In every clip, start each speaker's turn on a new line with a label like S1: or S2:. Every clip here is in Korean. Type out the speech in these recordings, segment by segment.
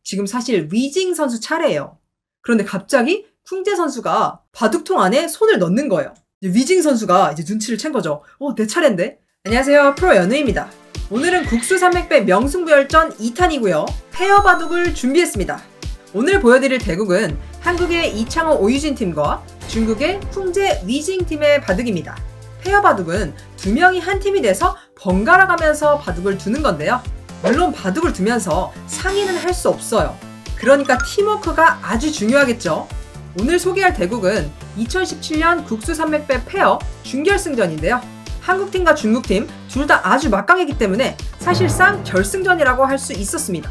S1: 지금 사실 위징 선수 차례예요. 그런데 갑자기 쿵제 선수가 바둑통 안에 손을 넣는 거예요. 위징 선수가 이제 눈치를 챈 거죠. 내 차례인데? 안녕하세요, 프로연우입니다. 오늘은 국수 산맥배 명승부열전 2탄이고요. 페어 바둑을 준비했습니다. 오늘 보여드릴 대국은 한국의 이창호 오유진 팀과 중국의 쿵제 위징 팀의 바둑입니다. 페어 바둑은 두 명이 한 팀이 돼서 번갈아 가면서 바둑을 두는 건데요. 물론 바둑을 두면서 상의는 할 수 없어요. 그러니까 팀워크가 아주 중요하겠죠. 오늘 소개할 대국은 2017년 국수 산맥배 페어 준결승전인데요. 한국팀과 중국팀 둘 다 아주 막강했기 때문에 사실상 결승전이라고 할 수 있었습니다.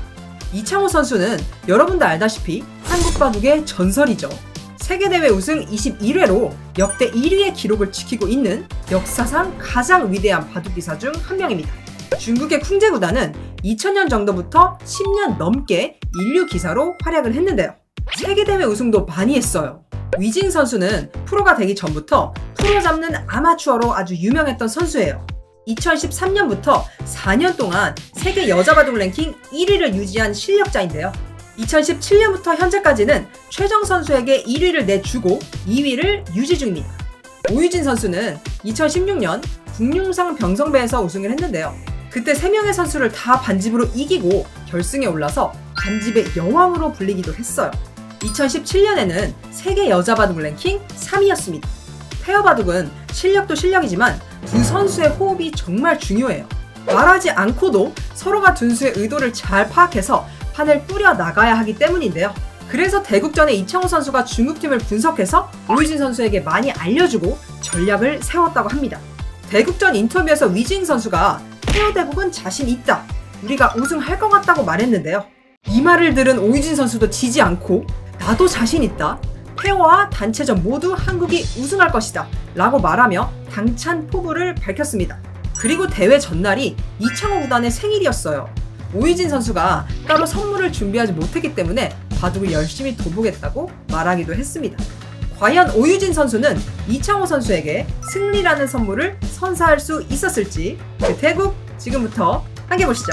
S1: 이창호 선수는 여러분도 알다시피 한국 바둑의 전설이죠. 세계대회 우승 21회로 역대 1위의 기록을 지키고 있는 역사상 가장 위대한 바둑기사 중 한 명입니다. 중국의 쿵제 구단은 2000년 정도부터 10년 넘게 인류 기사로 활약을 했는데요. 세계대회 우승도 많이 했어요. 위징 선수는 프로가 되기 전부터 프로 잡는 아마추어로 아주 유명했던 선수예요. 2013년부터 4년 동안 세계 여자 바둑 랭킹 1위를 유지한 실력자인데요. 2017년부터 현재까지는 최정 선수에게 1위를 내주고 2위를 유지 중입니다. 오유진 선수는 2016년 국룡상 병성배에서 우승을 했는데요. 그때 3명의 선수를 다 반집으로 이기고 결승에 올라서 반집의 여왕으로 불리기도 했어요. 2017년에는 세계 여자 바둑 랭킹 3위였습니다. 페어 바둑은 실력도 실력이지만 두 선수의 호흡이 정말 중요해요. 말하지 않고도 서로가 둔수의 의도를 잘 파악해서 판을 꾸려 나가야 하기 때문인데요. 그래서 대국전에 이창호 선수가 중국팀을 분석해서 오유진 선수에게 많이 알려주고 전략을 세웠다고 합니다. 대국전 인터뷰에서 위징 선수가 페어 대국은 자신 있다, 우리가 우승할 것 같다고 말했는데요. 이 말을 들은 오유진 선수도 지지 않고 나도 자신 있다, 페어와 단체전 모두 한국이 우승할 것이다 라고 말하며 당찬 포부를 밝혔습니다. 그리고 대회 전날이 이창호 구단의 생일이었어요. 오유진 선수가 따로 선물을 준비하지 못했기 때문에 바둑을 열심히 둬보겠다고 말하기도 했습니다. 과연 오유진 선수는 이창호 선수에게 승리라는 선물을 선사할 수 있었을지 그 대국 지금부터 함께 보시죠.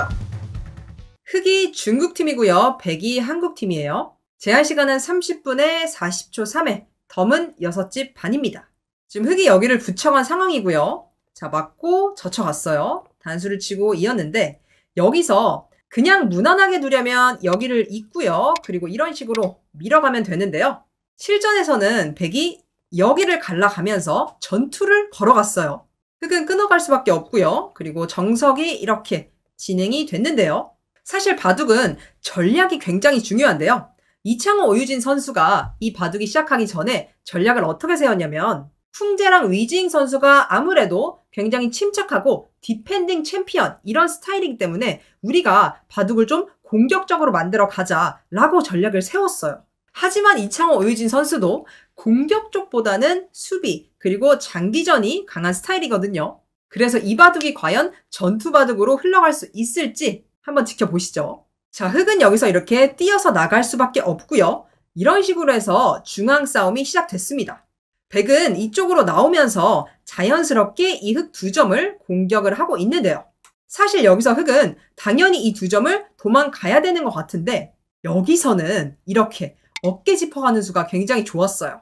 S1: 흑이 중국팀이고요. 백이 한국팀이에요. 제한시간은 30분에 40초 3회, 덤은 6집 반입니다. 지금 흑이 여기를 붙여간 상황이고요. 자, 맞고 젖혀갔어요. 단수를 치고 이었는데 여기서 그냥 무난하게 두려면 여기를 잇고요. 그리고 이런 식으로 밀어가면 되는데요. 실전에서는 백이 여기를 갈라가면서 전투를 걸어갔어요. 흑은 끊어갈 수밖에 없고요. 그리고 정석이 이렇게 진행이 됐는데요. 사실 바둑은 전략이 굉장히 중요한데요. 이창호 오유진 선수가 이 바둑이 시작하기 전에 전략을 어떻게 세웠냐면 쿵제랑 위징 선수가 아무래도 굉장히 침착하고 디펜딩 챔피언 이런 스타일이기 때문에 우리가 바둑을 좀 공격적으로 만들어 가자라고 전략을 세웠어요. 하지만 이창호 오유진 선수도 공격 쪽보다는 수비 그리고 장기전이 강한 스타일이거든요. 그래서 이 바둑이 과연 전투 바둑으로 흘러갈 수 있을지 한번 지켜보시죠. 자, 흑은 여기서 이렇게 뛰어서 나갈 수밖에 없고요. 이런 식으로 해서 중앙 싸움이 시작됐습니다. 백은 이쪽으로 나오면서 자연스럽게 이 흑 2점을 공격을 하고 있는데요. 사실 여기서 흑은 당연히 이 2점을 도망가야 되는 것 같은데 여기서는 이렇게 어깨 짚어가는 수가 굉장히 좋았어요.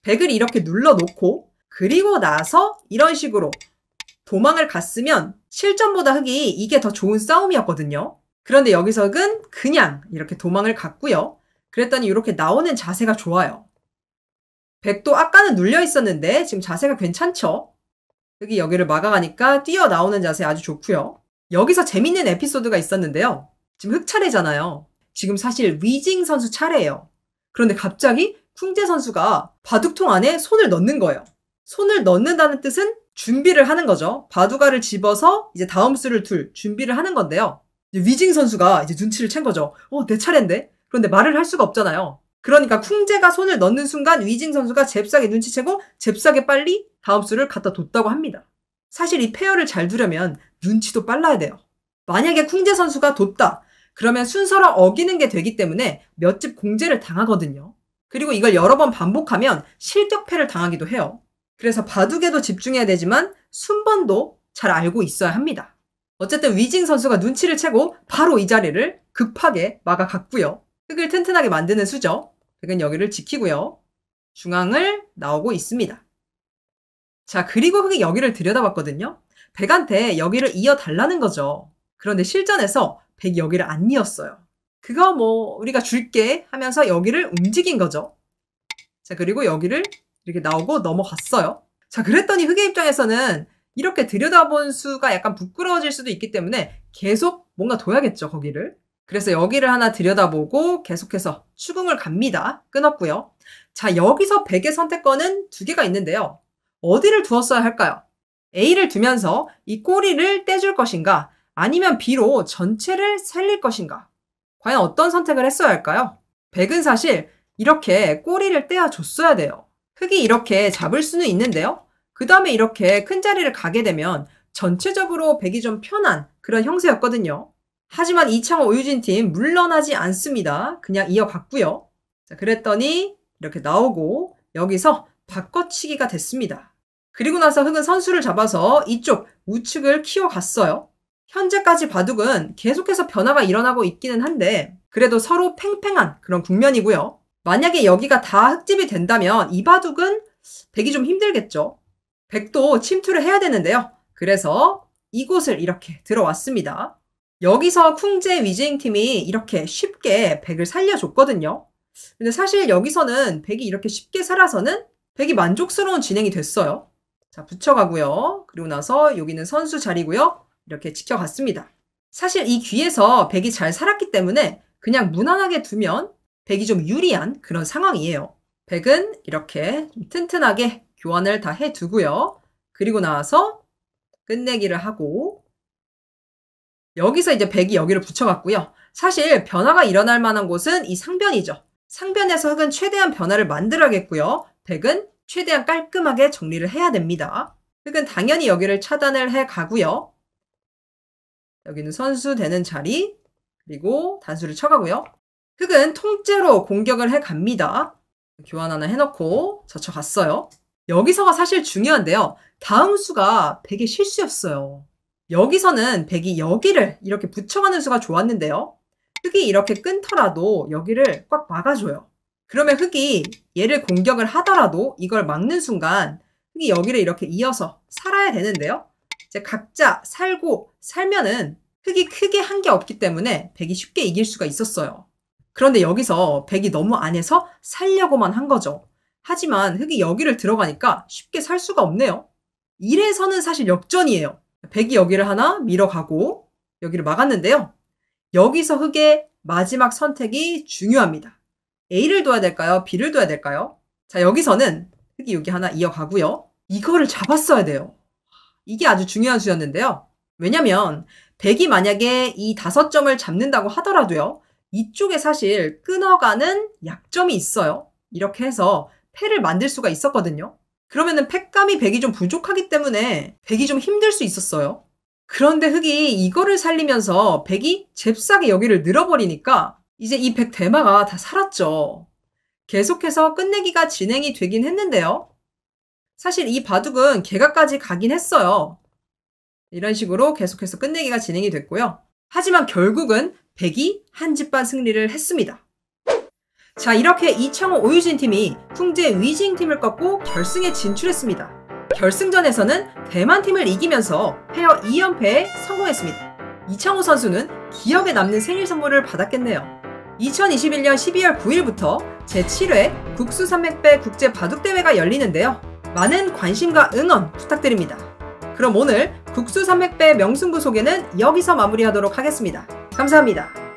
S1: 백을 이렇게 눌러놓고 그리고 나서 이런 식으로 도망을 갔으면 실전보다 흑이 이게 더 좋은 싸움이었거든요. 그런데 여기서 흑은 그냥 이렇게 도망을 갔고요. 그랬더니 이렇게 나오는 자세가 좋아요. 백도 아까는 눌려 있었는데 지금 자세가 괜찮죠? 흑이 여기를 막아가니까 뛰어나오는 자세 아주 좋고요. 여기서 재밌는 에피소드가 있었는데요. 지금 흑 차례잖아요. 지금 사실 위징 선수 차례예요. 그런데 갑자기 쿵제 선수가 바둑통 안에 손을 넣는 거예요. 손을 넣는다는 뜻은 준비를 하는 거죠. 바둑알을 집어서 이제 다음 수를 둘 준비를 하는 건데요. 위징 선수가 이제 눈치를 챈 거죠. 내 차례인데? 그런데 말을 할 수가 없잖아요. 그러니까 쿵제가 손을 넣는 순간 위징 선수가 잽싸게 눈치채고 잽싸게 빨리 다음 수를 갖다 뒀다고 합니다. 사실 이 페어를 잘 두려면 눈치도 빨라야 돼요. 만약에 쿵제 선수가 뒀다, 그러면 순서를 어기는 게 되기 때문에 몇 집 공제를 당하거든요. 그리고 이걸 여러 번 반복하면 실격패를 당하기도 해요. 그래서 바둑에도 집중해야 되지만 순번도 잘 알고 있어야 합니다. 어쨌든 위징 선수가 눈치를 채고 바로 이 자리를 급하게 막아갔고요. 흑을 튼튼하게 만드는 수죠. 백은 여기를 지키고요. 중앙을 나오고 있습니다. 자, 그리고 흑이 여기를 들여다봤거든요. 백한테 여기를 이어달라는 거죠. 그런데 실전에서 백이 여기를 안 이었어요. 그거 뭐 우리가 줄게 하면서 여기를 움직인 거죠. 자, 그리고 여기를 이렇게 나오고 넘어갔어요. 자, 그랬더니 흑의 입장에서는 이렇게 들여다본 수가 약간 부끄러워질 수도 있기 때문에 계속 뭔가 둬야겠죠, 거기를. 그래서 여기를 하나 들여다보고 계속해서 추궁을 갑니다. 끊었고요. 자, 여기서 백의 선택권은 두 개가 있는데요. 어디를 두었어야 할까요? A를 두면서 이 꼬리를 떼줄 것인가? 아니면 B로 전체를 살릴 것인가? 과연 어떤 선택을 했어야 할까요? 백은 사실 이렇게 꼬리를 떼어줬어야 돼요. 흑이 이렇게 잡을 수는 있는데요. 그 다음에 이렇게 큰 자리를 가게 되면 전체적으로 백이 좀 편한 그런 형세였거든요. 하지만 이창호 오유진 팀 물러나지 않습니다. 그냥 이어갔고요. 자, 그랬더니 이렇게 나오고 여기서 바꿔치기가 됐습니다. 그리고 나서 흑은 선수를 잡아서 이쪽 우측을 키워갔어요. 현재까지 바둑은 계속해서 변화가 일어나고 있기는 한데 그래도 서로 팽팽한 그런 국면이고요. 만약에 여기가 다 흑집이 된다면 이 바둑은 백이 좀 힘들겠죠. 백도 침투를 해야 되는데요. 그래서 이곳을 이렇게 들어왔습니다. 여기서 쿵제 위징 팀이 이렇게 쉽게 백을 살려줬거든요. 근데 사실 여기서는 백이 이렇게 쉽게 살아서는 백이 만족스러운 진행이 됐어요. 자, 붙여가고요. 그리고 나서 여기는 선수 자리고요. 이렇게 지켜갔습니다. 사실 이 귀에서 백이 잘 살았기 때문에 그냥 무난하게 두면 백이 좀 유리한 그런 상황이에요. 백은 이렇게 좀 튼튼하게 교환을 다 해두고요. 그리고 나서 끝내기를 하고 여기서 이제 백이 여기를 붙여갔고요. 사실 변화가 일어날 만한 곳은 이 상변이죠. 상변에서 흑은 최대한 변화를 만들어야겠고요. 백은 최대한 깔끔하게 정리를 해야 됩니다. 흑은 당연히 여기를 차단을 해 가고요. 여기는 선수 되는 자리, 그리고 단수를 쳐가고요. 흑은 통째로 공격을 해 갑니다. 교환 하나 해놓고 젖혀갔어요. 여기서가 사실 중요한데요. 다음 수가 백의 실수였어요. 여기서는 백이 여기를 이렇게 붙여가는 수가 좋았는데요. 흑이 이렇게 끊더라도 여기를 꽉 막아줘요. 그러면 흑이 얘를 공격을 하더라도 이걸 막는 순간 흑이 여기를 이렇게 이어서 살아야 되는데요. 이제 각자 살고 살면은 흑이 크게 한 게 없기 때문에 백이 쉽게 이길 수가 있었어요. 그런데 여기서 백이 너무 안에서 살려고만 한 거죠. 하지만 흑이 여기를 들어가니까 쉽게 살 수가 없네요. 이래서는 사실 역전이에요. 백이 여기를 하나 밀어가고 여기를 막았는데요. 여기서 흑의 마지막 선택이 중요합니다. A를 둬야 될까요? B를 둬야 될까요? 자, 여기서는 흑이 여기 하나 이어가고요. 이거를 잡았어야 돼요. 이게 아주 중요한 수였는데요. 왜냐면 백이 만약에 이 5점을 잡는다고 하더라도요. 이쪽에 사실 끊어가는 약점이 있어요. 이렇게 해서 패를 만들 수가 있었거든요. 그러면은 패감이 백이 좀 부족하기 때문에 백이 좀 힘들 수 있었어요. 그런데 흑이 이거를 살리면서 백이 잽싸게 여기를 늘어버리니까 이제 이 백 대마가 다 살았죠. 계속해서 끝내기가 진행이 되긴 했는데요. 사실 이 바둑은 개가까지 가긴 했어요. 이런 식으로 계속해서 끝내기가 진행이 됐고요. 하지만 결국은 백이 한 집 반 승리를 했습니다. 자, 이렇게 이창호 오유진 팀이 쿵제 위징 팀을 꺾고 결승에 진출했습니다. 결승전에서는 대만 팀을 이기면서 페어 2연패에 성공했습니다. 이창호 선수는 기억에 남는 생일 선물을 받았겠네요. 2021년 12월 9일부터 제7회 국수산맥배 국제 바둑대회가 열리는데요. 많은 관심과 응원 부탁드립니다. 그럼 오늘 국수산맥배 명승부 소개는 여기서 마무리하도록 하겠습니다. 감사합니다.